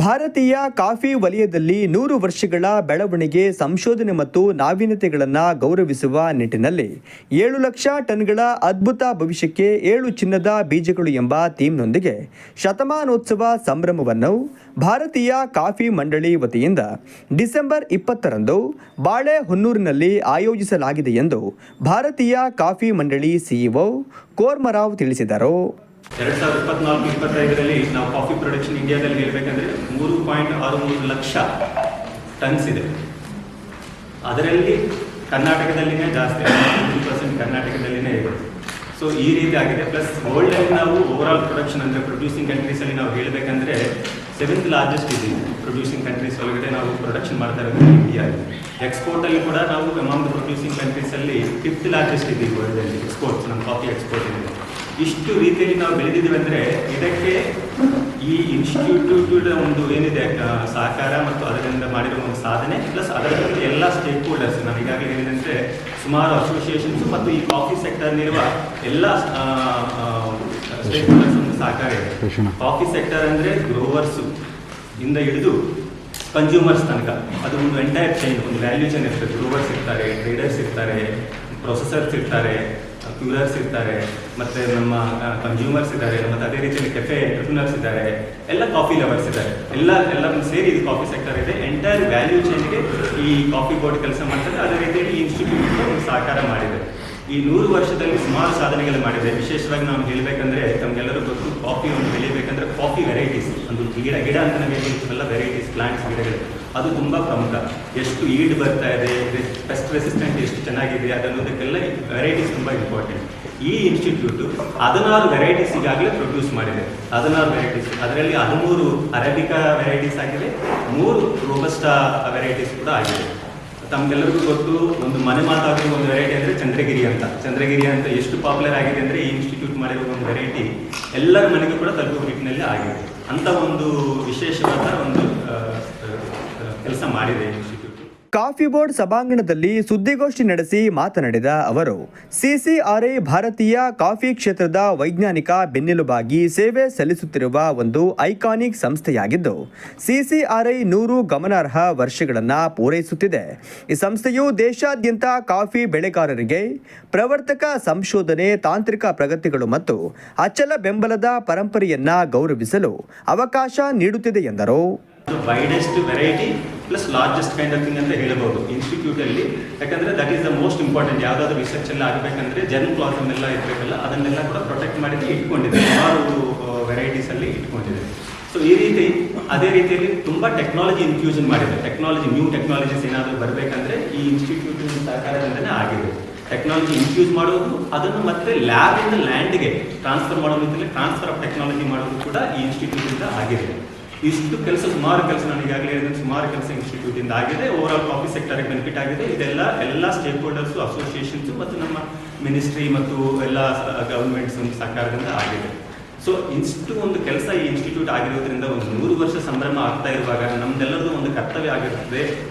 ಭಾರತೀಯ ಕಾಫಿ ವಲಯದಲ್ಲಿ 100 ವರ್ಷಗಳ ಬೆಳವಣಿಗೆ, ಸಂಶೋಧನೆ ಮತ್ತು ನಾವೀನ್ಯತೆಗಳನ್ನು ಗೌರವಿಸುವ ನಿಟ್ಟಿನಲ್ಲಿ 7 ಲಕ್ಷ ಟನ್ಗಳ ಅದ್ಭುತ ಭವಿಷ್ಯಕ್ಕೆ 7 ಚಿನ್ನದ ಬೀಜಗಳು ಎಂಬ ಥೀಮ್ನೊಂದಿಗೆ ಶತಮಾನೋತ್ಸವ ಸಂಭ್ರಮವನ್ನು ಭಾರತೀಯ ಕಾಫಿ ಮಂಡಳಿ ವತಿಯಿಂದ ಡಿಸೆಂಬರ್ 20ರಂದು ಬಾಳೆಹೊನ್ನೂರಿನಲ್ಲಿ ಆಯೋಜಿಸಲಾಗಿದೆ ಎಂದು ಭಾರತೀಯ ಕಾಫಿ ಮಂಡಳಿ ಸಿಇಒ ಕೋರ್ಮರಾವ್ ತಿಳಿಸಿದರು. 2024-25ರಲ್ಲಿ ನಾವು ಕಾಫಿ ಪ್ರೊಡಕ್ಷನ್ ಇಂಡಿಯಾದಲ್ಲಿ ಹೇಳಬೇಕಂದ್ರೆ 3.63 ಲಕ್ಷ ಟನ್ಸ್ ಇದೆ. ಅದರಲ್ಲಿ ಕರ್ನಾಟಕದಲ್ಲಿನೇ ಜಾಸ್ತಿ, 50% ಕರ್ನಾಟಕದಲ್ಲಿನೇ ಇದೆ. ಸೊ ಈ ರೀತಿ ಆಗಿದೆ. ಪ್ಲಸ್ ವರ್ಲ್ಡಲ್ಲಿ ನಾವು ಓವರಾಲ್ ಪ್ರೊಡಕ್ಷನ್ ಅಂದರೆ ಪ್ರೊಡ್ಯೂಸಿಂಗ್ ಕಂಟ್ರೀಸಲ್ಲಿ ನಾವು ಹೇಳಬೇಕಂದ್ರೆ 7th ಲಾರ್ಜೆಸ್ಟ್ ಇದೆ. ಪ್ರೊಡ್ಯೂಸಿಂಗ್ ಕಂಟ್ರೀಸ್ ಒಳಗಡೆ ನಾವು ಪ್ರೊಡಕ್ಷನ್ ಮಾಡ್ತಾ ಇರೋದು ಇಂಡಿಯಾ. ಎಕ್ಸ್ಪೋರ್ಟಲ್ಲಿ ಕೂಡ ನಾವು ಅಮಾಂಗ್ ಪ್ರೊಡ್ಯೂಸಿಂಗ್ ಕಂಟ್ರೀಸಲ್ಲಿ 5th ಲಾರ್ಜೆಸ್ಟ್ ಇದೆ ವರ್ಲ್ಡಲ್ಲಿ ಎಕ್ಸ್ಪೋರ್ಟ್ಸ್, ನಮ್ಮ ಕಾಫಿ ಎಕ್ಸ್ಪೋರ್ಟ್ ಇದೆ. ಇಷ್ಟು ರೀತಿಯಲ್ಲಿ ನಾವು ಬೆಳೆದಿದ್ದೀವಿ ಅಂದರೆ ಇದಕ್ಕೆ ಈ ಇನ್ಸ್ಟಿಟ್ಯೂಟ್ ಒಂದು ಏನಿದೆ ಸಹಕಾರ ಮತ್ತು ಅದರಿಂದ ಮಾಡಿರೋ ಒಂದು ಸಾಧನೆ, ಪ್ಲಸ್ ಅದರ ಜೊತೆ ಎಲ್ಲ ಸ್ಟೇಕ್ ಹೋಲ್ಡರ್ಸ್, ನಾನು ಈಗಾಗಲೇ ಹೇಳಿದಂತೆ ಸುಮಾರು ಅಸೋಸಿಯೇಷನ್ಸ್ ಮತ್ತು ಈ ಕಾಫಿ ಸೆಕ್ಟರ್ನಿರುವ ಎಲ್ಲ ಸ್ಟೇಕ್ ಹೋಲ್ಡರ್ಸ್ ಒಂದು ಸಹಕಾರ ಇದೆ. ಕಾಫಿ ಸೆಕ್ಟರ್ ಅಂದರೆ ಗ್ರೋವರ್ಸು ಇಂದ ಹಿಡಿದು ಕನ್ಸ್ಯೂಮರ್ಸ್ ತನಕ ಅದು ಒಂದು ಎಂಟೈರ್ ಚೈನ್, ಒಂದು ವ್ಯಾಲ್ಯೂ ಚೈನ್ ಇರ್ತದೆ. ಗ್ರೋವರ್ಸ್ ಇರ್ತಾರೆ, ಟ್ರೇಡರ್ಸ್ ಇರ್ತಾರೆ, ಪ್ರೊಸೆಸರ್ಸ್ ಇರ್ತಾರೆ, ಕ್ಯೂರರ್ಸ್ ಇರ್ತಾರೆ, ಮತ್ತು ನಮ್ಮ ಕನ್ಸ್ಯೂಮರ್ಸ್ ಇದ್ದಾರೆ, ಮತ್ತು ಅದೇ ರೀತಿಯಲ್ಲಿ ಕೆಫೆ ಎಂಟರ್ಪ್ರಿನರ್ಸ್ ಇದ್ದಾರೆ, ಎಲ್ಲ ಕಾಫಿ ಲವರ್ಸ್ ಇದ್ದಾರೆ. ಎಲ್ಲ ಸೇರಿ ಇದು ಕಾಫಿ ಸೆಕ್ಟರ್ ಇದೆ. ಎಂಟೈರ್ ವ್ಯಾಲ್ಯೂ ಚೈನ್ಗೆ ಈ ಕಾಫಿ ಬೋರ್ಡ್ ಕೆಲಸ ಮಾಡ್ತಾರೆ. ಅದೇ ರೀತಿಯಲ್ಲಿ ಈ ಇನ್ಸ್ಟಿಟ್ಯೂಟ್ ಒಂದು ಸಹಕಾರ ಮಾಡಿದೆ. ಈ 100 ವರ್ಷದಲ್ಲಿ ಸುಮಾರು ಸಾಧನೆಗಳು ಮಾಡಿದೆ. ವಿಶೇಷವಾಗಿ ನಾವು ಹೇಳಬೇಕಂದ್ರೆ ತಮಗೆಲ್ಲರೂ ಗೊತ್ತು, ಕಾಫಿ ಒಂದು ಬೆಳಿಬೇಕಂದ್ರೆ ಕಾಫಿ ವೆರೈಟೀಸ್, ಒಂದು ಗಿಡ ಅಂತ ನಾವು ಹೇಳ್ತೀವಲ್ಲ, ವೆರೈಟೀಸ್ ಪ್ಲಾಂಟ್ಸ್ ಗಿಡಗಳು, ಅದು ತುಂಬ ಪ್ರಮುಖ. ಎಷ್ಟು ಈಲ್ಡ್ ಬರ್ತಾ ಇದೆ, ಪೆಸ್ಟ್ ರೆಸಿಸ್ಟೆಂಟ್ ಎಷ್ಟು ಚೆನ್ನಾಗಿದೆ ಅದನ್ನೋದಕ್ಕೆಲ್ಲ ವೆರೈಟೀಸ್ ತುಂಬ ಇಂಪಾರ್ಟೆಂಟ್. ಈ ಇನ್ಸ್ಟಿಟ್ಯೂಟು 16 ವೆರೈಟೀಸ್ ಈಗಾಗಲೇ ಪ್ರೊಡ್ಯೂಸ್ ಮಾಡಿದೆ. 16 ವೆರೈಟೀಸ್, ಅದರಲ್ಲಿ 13 ಅರೇಬಿಕಾ ವೆರೈಟೀಸ್ ಆಗಿದೆ, 3 ರೋಬಸ್ಟಾ ವೆರೈಟೀಸ್ ಕೂಡ ಆಗಿದೆ. ತಮಗೆಲ್ಲರಿಗೂ ಗೊತ್ತು, ಒಂದು ಮನೆ ಮಾತಾಡುವ ಒಂದು ವೆರೈಟಿ ಅಂದರೆ ಚಂದ್ರಗಿರಿ ಅಂತ ಎಷ್ಟು ಪಾಪ್ಯುಲರ್ ಆಗಿದೆ ಅಂದರೆ ಈ ಇನ್ಸ್ಟಿಟ್ಯೂಟ್ ಮಾಡಿರೋ ಒಂದು ವೆರೈಟಿ ಎಲ್ಲರ ಮನೆಗೂ ಕೂಡ ತಲುಪುವ ನಿಟ್ಟಿನಲ್ಲಿ ಆಗಿದೆ. ಅಂತ ಒಂದು ವಿಶೇಷವಾದ ಒಂದು ಕೆಲಸ ಮಾಡಿದೆ ಇನ್ಸ್ಟಿಟ್ಯೂಟ್. ಕಾಫಿ ಬೋರ್ಡ್ ಸಭಾಂಗಣದಲ್ಲಿ ಸುದ್ದಿಗೋಷ್ಠಿ ನಡೆಸಿ ಮಾತನಾಡಿದ ಅವರು, ಸಿಸಿಆರ್ಐ ಭಾರತೀಯ ಕಾಫಿ ಕ್ಷೇತ್ರದ ವೈಜ್ಞಾನಿಕ ಬೆನ್ನೆಲುಬಾಗಿ ಸೇವೆ ಸಲ್ಲಿಸುತ್ತಿರುವ ಒಂದು ಐಕಾನಿಕ್ ಸಂಸ್ಥೆಯಾಗಿದ್ದು, ಸಿಸಿಆರ್ಐ 100 ಗಮನಾರ್ಹ ವರ್ಷಗಳನ್ನು ಪೂರೈಸುತ್ತಿದೆ. ಈ ಸಂಸ್ಥೆಯು ದೇಶಾದ್ಯಂತ ಕಾಫಿ ಬೆಳೆಗಾರರಿಗೆ ಪ್ರವರ್ತಕ ಸಂಶೋಧನೆ, ತಾಂತ್ರಿಕ ಪ್ರಗತಿಗಳು ಮತ್ತು ಅಚಲ ಬೆಂಬಲದ ಪರಂಪರೆಯನ್ನ ಗೌರವಿಸಲು ಅವಕಾಶ ನೀಡುತ್ತಿದೆ ಎಂದರು. Widest variety plus largest kind of thing ಅಂತ ಹೇಳ್ಬೋದು ಇನ್ಸ್ಟಿಟ್ಯೂಟಲ್ಲಿ. ಯಾಕಂದರೆ that is the most important. ಯಾವುದಾದ್ರೂ ರಿಸರ್ಚ್ ಎಲ್ಲ ಆಗಬೇಕಂದ್ರೆ ಜರ್ಮ್ ಕ್ಲಾಸಮ್ ಎಲ್ಲ ಇರಬೇಕಲ್ಲ, ಅದನ್ನೆಲ್ಲ ಕೂಡ ಪ್ರೊಟೆಕ್ಟ್ ಮಾಡಿದ್ದು ಇಟ್ಕೊಂಡಿದೆ, ಸುಮಾರು ವೆರೈಟೀಸಲ್ಲಿ ಇಟ್ಕೊಂಡಿದೆ. ಸೊ ಈ ರೀತಿ ಅದೇ ರೀತಿಯಲ್ಲಿ ತುಂಬ ಟೆಕ್ನಾಲಜಿ ಇನ್ಫ್ಯೂಷನ್ ಮಾಡಿದೆ. ನ್ಯೂ ಟೆಕ್ನಾಲಜೀಸ್ ಏನಾದರೂ ಬರಬೇಕಂದ್ರೆ ಈ ಇನ್ಸ್ಟಿಟ್ಯೂಟ್ ಸಹಕಾರದಿಂದನೇ ಆಗಿದೆ. ಟೆಕ್ನಾಲಜಿ ಇನ್ಫ್ಯೂಸ್ ಮಾಡೋದು, ಅದನ್ನು ಮತ್ತೆ ಲ್ಯಾಬಿಂದ ಲ್ಯಾಂಡ್ಗೆ ಟ್ರಾನ್ಸ್ಫರ್ ಮಾಡೋದು, ಟ್ರಾನ್ಸ್ಫರ್ ಆಫ್ ಟೆಕ್ನಾಲಜಿ ಮಾಡೋದು ಕೂಡ ಈ ಇನ್ಸ್ಟಿಟ್ಯೂಟಿಂದ ಆಗಿದೆ. ಇಷ್ಟು ಕೆಲಸ, ಸುಮಾರು ಕೆಲಸ, ನಾನು ಈಗಾಗಲೇ ಹೇಳಿದ್ರೆ ಸುಮಾರು ಕೆಲಸ ಇನ್ಸ್ಟಿಟ್ಯೂಟಿಂದ ಆಗಿದೆ. ಓವರಾಲ್ ಕಾಫಿ ಸೆಕ್ಟರ್ಗೆ ಬೆನಿಫಿಟ್ ಆಗಿದೆ. ಎಲ್ಲ ಸ್ಟೇಕ್ ಹೋಲ್ಡರ್ಸು, ಅಸೋಸಿಯೇಷನ್ಸು ಮತ್ತು ನಮ್ಮ ಮಿನಿಸ್ಟ್ರಿ ಮತ್ತು ಎಲ್ಲ ಗವರ್ಮೆಂಟ್ಸ್ ಒಂದು ಸಹಕಾರದಿಂದ ಆಗಿದೆ. ಸೊ ಇಷ್ಟು ಒಂದು ಕೆಲಸ ಈ ಇನ್ಸ್ಟಿಟ್ಯೂಟ್ ಆಗಿರೋದ್ರಿಂದ ಒಂದು 100 ವರ್ಷ ಸಂಭ್ರಮ ಆಗ್ತಾ ಇರುವಾಗ ನಮ್ದೆಲ್ಲರದು ಒಂದು ಕರ್ತವ್ಯ ಆಗಿರ್ತದೆ.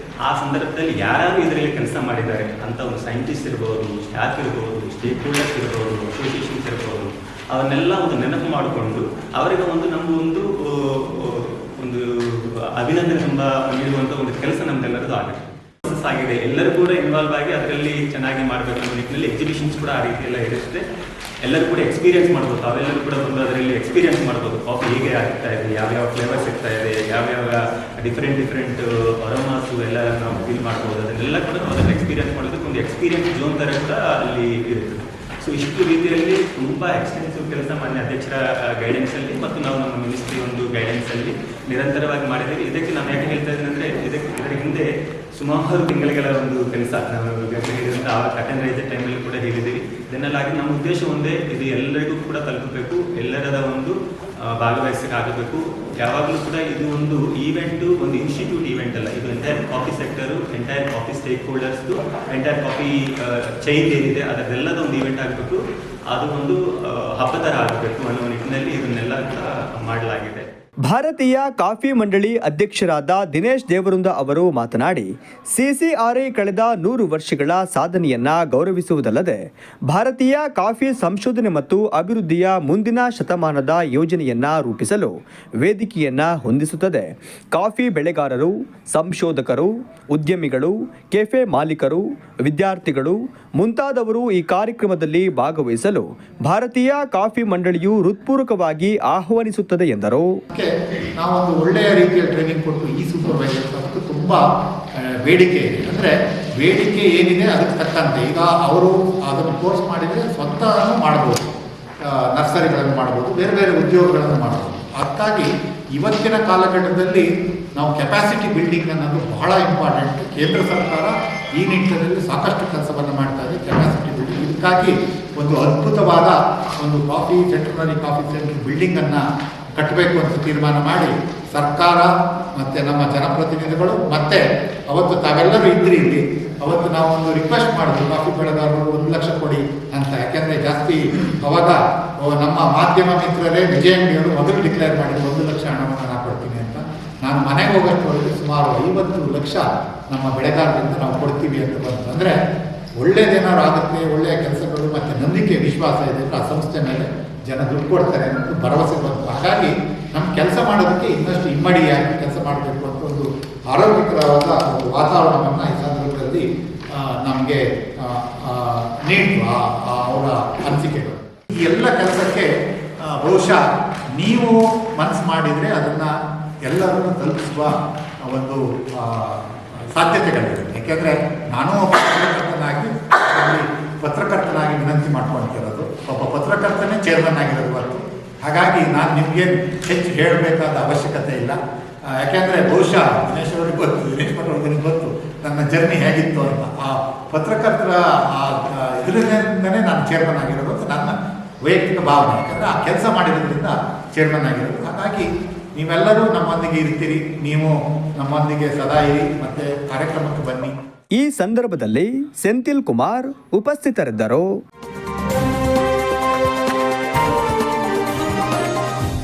ಆ ಸಂದರ್ಭದಲ್ಲಿ ಯಾರ್ಯಾರು ಇದರಲ್ಲಿ ಕೆಲಸ ಮಾಡಿದ್ದಾರೆ ಅಂತ ಒಂದು ಸೈಂಟಿಸ್ಟ್ ಇರ್ಬೋದು, ಸ್ಟಾಫ್ ಇರ್ಬೋದು, ಸ್ಟೇಕ್ ಹೋಲ್ಡರ್ಸ್ ಇರ್ಬೋದು, ಅಸೋಸಿಯೇಷನ್ಸ್ ಇರ್ಬೋದು, ಅವನ್ನೆಲ್ಲ ಒಂದು ನೆನಪು ಮಾಡಿಕೊಂಡು ಅವರಿಗೆ ಒಂದು ನಮಗೊಂದು ಅಭಿನಂದನೆ ನೀಡುವಂಥ ಒಂದು ಕೆಲಸ ನಮ್ದೆಲ್ಲರದು ಆಗಿದೆ. ಎಲ್ಲರೂ ಕೂಡ ಇನ್ವಾಲ್ವ್ ಆಗಿ ಅದರಲ್ಲಿ ಚೆನ್ನಾಗಿ ಮಾಡಬೇಕು ಅನ್ನೋ ನಿಟ್ಟಿನಲ್ಲಿ ಎಕ್ಸಿಬಿಷನ್ಸ್ ಕೂಡ ಆ ರೀತಿ ಎಲ್ಲ ಇರುತ್ತೆ. ಎಲ್ಲರೂ ಕೂಡ ಎಕ್ಸ್ಪೀರಿಯನ್ಸ್ ಮಾಡ್ಬೋದು, ತಾವೆಲ್ಲರೂ ಕೂಡ ಬಂದು ಅದರಲ್ಲಿ ಎಕ್ಸ್ಪೀರಿಯನ್ಸ್ ಮಾಡ್ಬೋದು. ಕಾಫಿ ಹೇಗೆ ಆಗ್ತಾ ಇದೆ, ಯಾವ್ಯಾವ ಫ್ಲೇವರ್ಸ್ ಇರ್ತಾ ಇದೆ, ಯಾವ್ಯಾವ ಡಿಫ್ರೆಂಟ್ ಅರೋಮಾಸು ಎಲ್ಲ ನಾವು ಫೀಲ್ ಮಾಡ್ಬೋದು. ಅದನ್ನೆಲ್ಲ ಕೂಡ ಅದನ್ನು ಎಕ್ಸ್ಪೀರಿಯನ್ಸ್ ಮಾಡೋದಕ್ಕೆ ಒಂದು ಎಕ್ಸ್ಪೀರಿಯನ್ಸ್ ಝೋನ್ ಥರ ಕೂಡ ಅಲ್ಲಿ ಇರುತ್ತೆ. ಸೊ ಇಷ್ಟು ರೀತಿಯಲ್ಲಿ ತುಂಬ ಎಕ್ಸ್ಟೆನ್ಸಿವ್ ಕೆಲಸ ಮಾನ್ಯ ಅಧ್ಯಕ್ಷರ ಗೈಡೆನ್ಸಲ್ಲಿ ಮತ್ತು ನಾವು ನಮ್ಮ ಮಿನಿಸ್ಟ್ರಿ ಒಂದು ಗೈಡೆನ್ಸಲ್ಲಿ ನಿರಂತರವಾಗಿ ಮಾಡಿದ್ದೀವಿ. ಇದಕ್ಕೆ ನಾನು ಯಾಕೆ ಹೇಳ್ತಾ ಇದ್ದೀನಿ ಅಂದರೆ ಇದರ ಹಿಂದೆ ಸುಮಾರು ತಿಂಗಳ ಒಂದು ಕೆಲಸ ನಾವು ಹೇಳಿದಂಥ ಆ ಕಟನ್ ರೈಸ್ ಟೈಮಲ್ಲಿ ಕೂಡ ಹೇಳಿದ್ದೀವಿ. ಇದನ್ನೆಲ್ಲಾಗಿ ನಮ್ಮ ಉದ್ದೇಶ ಒಂದೇ, ಇದು ಎಲ್ಲರಿಗೂ ಕೂಡ ತಲುಪಬೇಕು, ಎಲ್ಲರದ ಒಂದು ಭಾಗವಹಿಸಕ್ಕಾಗಬೇಕು. ಯಾವಾಗಲೂ ಕೂಡ ಇದು ಒಂದು ಈವೆಂಟು, ಒಂದು ಇನ್ಸ್ಟಿಟ್ಯೂಟ್ ಈವೆಂಟ್ ಅಲ್ಲ, ಇದು entire coffee sector, entire coffee stake ಹೋಲ್ಡರ್ಸ್ದು, ಎಂಟೈರ್ ಕಾಫಿ ಚೈನ್ ಏನಿದೆ ಅದರದ್ದೆಲ್ಲದ ಒಂದು ಈವೆಂಟ್ ಆಗಬೇಕು. ಅದು ಒಂದು ಹಬ್ಬ ಥರ ಆಗಬೇಕು ಅನ್ನೋ ನಿಟ್ಟಿನಲ್ಲಿ ಇದನ್ನೆಲ್ಲ ಕೂಡ ಮಾಡಲಾಗಿದೆ. ಭಾರತೀಯ ಕಾಫಿ ಮಂಡಳಿ ಅಧ್ಯಕ್ಷರಾದ ದಿನೇಶ್ ದೇವರುಂದ ಅವರು ಮಾತನಾಡಿ, ಸಿಸಿಆರ್ಐ ಕಳೆದ 100 ವರ್ಷಗಳ ಸಾಧನೆಯನ್ನ ಗೌರವಿಸುವುದಲ್ಲದೆ ಭಾರತೀಯ ಕಾಫಿ ಸಂಶೋಧನೆ ಮತ್ತು ಅಭಿವೃದ್ಧಿಯ ಮುಂದಿನ ಶತಮಾನದ ಯೋಜನೆಯನ್ನ ರೂಪಿಸಲು ವೇದಿಕೆಯನ್ನ ಹೊಂದಿಸುತ್ತದೆ. ಕಾಫಿ ಬೆಳೆಗಾರರು, ಸಂಶೋಧಕರು, ಉದ್ಯಮಿಗಳು, ಕೆಫೆ ಮಾಲೀಕರು, ವಿದ್ಯಾರ್ಥಿಗಳು ಮುಂತಾದವರು ಈ ಕಾರ್ಯಕ್ರಮದಲ್ಲಿ ಭಾಗವಹಿಸಲು ಭಾರತೀಯ ಕಾಫಿ ಮಂಡಳಿಯು ಹೃತ್ಪೂರ್ವಕವಾಗಿ ಆಹ್ವಾನಿಸುತ್ತದೆ ಎಂದರು. ನಾವೊಂದು ಒಳ್ಳೆಯ ರೀತಿಯ ಟ್ರೈನಿಂಗ್ ಕೊಟ್ಟು ಈ ಸೂಪರ್ವೈಸರ್ಸ್ ಅವತ್ತು ತುಂಬ ಬೇಡಿಕೆ ಇದೆ. ಅಂದರೆ ಬೇಡಿಕೆ ಏನಿದೆ ಅದಕ್ಕೆ ತಕ್ಕಂತೆ ಈಗ ಅವರು ಅದನ್ನು ಕೋರ್ಸ್ ಮಾಡಿದರೆ ಸ್ವತಃ ಮಾಡ್ಬೋದು, ನರ್ಸರಿಗಳನ್ನು ಮಾಡ್ಬೋದು, ಬೇರೆ ಬೇರೆ ಉದ್ಯೋಗಗಳನ್ನು ಮಾಡ್ಬೋದು. ಅದಕ್ಕಾಗಿ ಇವತ್ತಿನ ಕಾಲಘಟ್ಟದಲ್ಲಿ ನಾವು ಕೆಪಾಸಿಟಿ ಬಿಲ್ಡಿಂಗ್ ಅನ್ನೋದು ಬಹಳ ಇಂಪಾರ್ಟೆಂಟ್. ಕೇಂದ್ರ ಸರ್ಕಾರ ಈ ನಿಟ್ಟಿನಲ್ಲಿ ಸಾಕಷ್ಟು ಕೆಲಸವನ್ನು ಮಾಡ್ತಾ ಇದೆ, ಕೆಪಾಸಿಟಿ ಬಿಲ್ಡಿಂಗ್. ಇದಕ್ಕಾಗಿ ಒಂದು ಅದ್ಭುತವಾದ ಒಂದು ಸೆಂಟ್ರನರಿ ಕಾಫಿ ಸೆಂಟರ್ ಬಿಲ್ಡಿಂಗನ್ನು ಕಟ್ಟಬೇಕು ಅಂತ ತೀರ್ಮಾನ ಮಾಡಿ ಸರ್ಕಾರ ಮತ್ತು ನಮ್ಮ ಜನಪ್ರತಿನಿಧಿಗಳು ಮತ್ತು ಅವತ್ತು ತಾವೆಲ್ಲರೂ ಇದ್ರಿ ಇಲ್ಲಿ. ಅವತ್ತು ನಾವು ಒಂದು ರಿಕ್ವೆಸ್ಟ್ ಮಾಡಿದ್ವಿ, ಕಾಫಿ ಬೆಳೆಗಾರರು 1 ಲಕ್ಷ ಕೊಡಿ ಅಂತ. ಯಾಕೆಂದರೆ ಜಾಸ್ತಿ ಅವಾಗ ನಮ್ಮ ಮಾಧ್ಯಮ ಮಿತ್ರರೇ ವಿಜಯ ಅಂಗಡಿಯವರು ಮೊದಲು ಡಿಕ್ಲೇರ್ ಮಾಡಿದ್ರು 1 ಲಕ್ಷ ಹಣವನ್ನು ನಾನು ಕೊಡ್ತೀನಿ ಅಂತ. ನಾನು ಮನೆಗೆ ಹೋಗೋಷ್ಟೊಳಗೆ ಸುಮಾರು 50 ಲಕ್ಷ ನಮ್ಮ ಬೆಳೆಗಾರರಿಂದ ನಾವು ಕೊಡ್ತೀವಿ ಅಂತ ಬಂತು. ಅಂದರೆ ಒಳ್ಳೆಯದೇನಾದ್ರು ಆಗುತ್ತೆ, ಒಳ್ಳೆಯ ಕೆಲಸಗಳು ಮತ್ತು ನಂಬಿಕೆ ವಿಶ್ವಾಸ ಇದೆ ಆ ಸಂಸ್ಥೆ ಮೇಲೆ, ಜನ ದುಡ್ಡು ಕೊಡ್ತಾರೆ ಅನ್ನೋದು ಭರವಸೆ ಬಂತು. ಹಾಗಾಗಿ ನಮ್ಮ ಕೆಲಸ ಮಾಡೋದಕ್ಕೆ ಇನ್ನಷ್ಟು ಇಮ್ಮಡಿಯಾಗಿ ಕೆಲಸ ಮಾಡಬೇಕು ಅಂತ ಒಂದು ಆರೋಗ್ಯಕರವಾದ ಒಂದು ವಾತಾವರಣವನ್ನು ಈ ಸಂದರ್ಭದಲ್ಲಿ ನಮಗೆ ನೀಡಿತು ಅವರ ಅನಿಸಿಕೆಗಳು. ಈ ಎಲ್ಲ ಕೆಲಸಕ್ಕೆ ಬಹುಶಃ ನೀವು ಮನಸ್ಸು ಮಾಡಿದರೆ ಅದನ್ನು ಎಲ್ಲರನ್ನು ತಲುಪಿಸುವ ಒಂದು ಸಾಧ್ಯತೆಗಳಿದೆ. ಏಕೆಂದರೆ ನಾನು ಒಬ್ಬ ಪತ್ರಕರ್ತನಾಗಿ ವಿನಂತಿ ಮಾಡ್ಕೊಳ್ತಿರೋದು, ಒಬ್ಬ ಪತ್ರಕರ್ತನೇ ಚೇರ್ಮನ್ ಆಗಿರೋದು ಹೊರತು. ಹಾಗಾಗಿ ನಾನು ನಿಮಗೆ ಹೆಚ್ಚು ಹೇಳಬೇಕಾದ ಅವಶ್ಯಕತೆ ಇಲ್ಲ. ಯಾಕೆಂದರೆ ಬಹುಶಃ ದಿನೇಶ್ ಭಟ್ರವ್ರಿಗೆ ಗೊತ್ತು ನನ್ನ ಜರ್ನಿ ಹೇಗಿತ್ತು ಅಂತ. ಆ ಪತ್ರಕರ್ತರ ಇದರಿಂದನೇ ನಾನು ಚೇರ್ಮನ್ ಆಗಿರೋದು ಅಂತ ನನ್ನ ವೈಯಕ್ತಿಕ ಭಾವನೆ. ಯಾಕಂದರೆ ಆ ಕೆಲಸ ಮಾಡಿರೋದ್ರಿಂದ ಚೇರ್ಮನ್ ಆಗಿರೋದು. ಹಾಗಾಗಿ ನೀವೆಲ್ಲರೂ ನಮ್ಮೊಂದಿಗೆ ಇರ್ತೀರಿ, ನೀವು ನಮ್ಮೊಂದಿಗೆ ಸದಾ ಇರಿ ಮತ್ತು ಕಾರ್ಯಕ್ರಮಕ್ಕೆ ಬನ್ನಿ. ಈ ಸಂದರ್ಭದಲ್ಲಿ ಸೆಂಥಿಲ್ ಕುಮಾರ್ ಉಪಸ್ಥಿತರಿದ್ದರು.